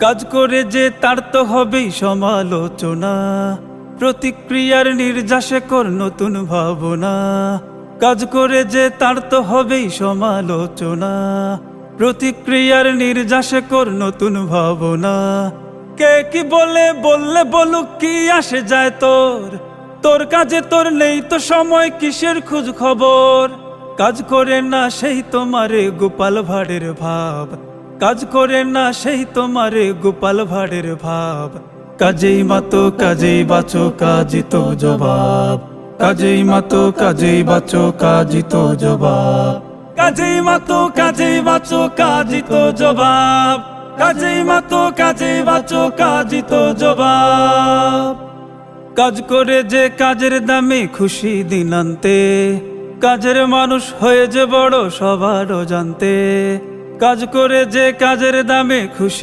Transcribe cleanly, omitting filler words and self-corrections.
কাজ করে যে তার তো হবেই সমালোচনা, প্রতিক্রিয়ার নির্যাসে কর নতুন ভাবনা। কাজ করে যে তার তো হবেই সমালোচনা, প্রতিক্রিয়ার নির্যাসে কর নতুন ভাবনা। কে কি বললে বলুক, কি আসে যায় তোর? তোর কাজে তোর নেই তো সময়, কিসের খোঁজ খবর? কাজ করে না সেই তোমারে গোপাল ভাঁড়ের ভাব, কাজ করে না সেই তোমারে গোপাল ভাঁড়ের ভাব। কাজেই মাতো কাজেই বাঁচো, কাজই তো জবাব। কাজেই মাতো কাজেই বাঁচো, কাজই তো জবাব। কাজেই মাতো কাজেই বাঁচো, কাজই তো জবাব। কাজেই মাতো কাজেই বাঁচো, কাজই তো জবাব। কাজ করে যে কাজের দামে খুশি দিন আনতে, কাজের মানুষ হয়ে যে বড় সবার জানতে। কাজ করে যে কাজের দামে খুশি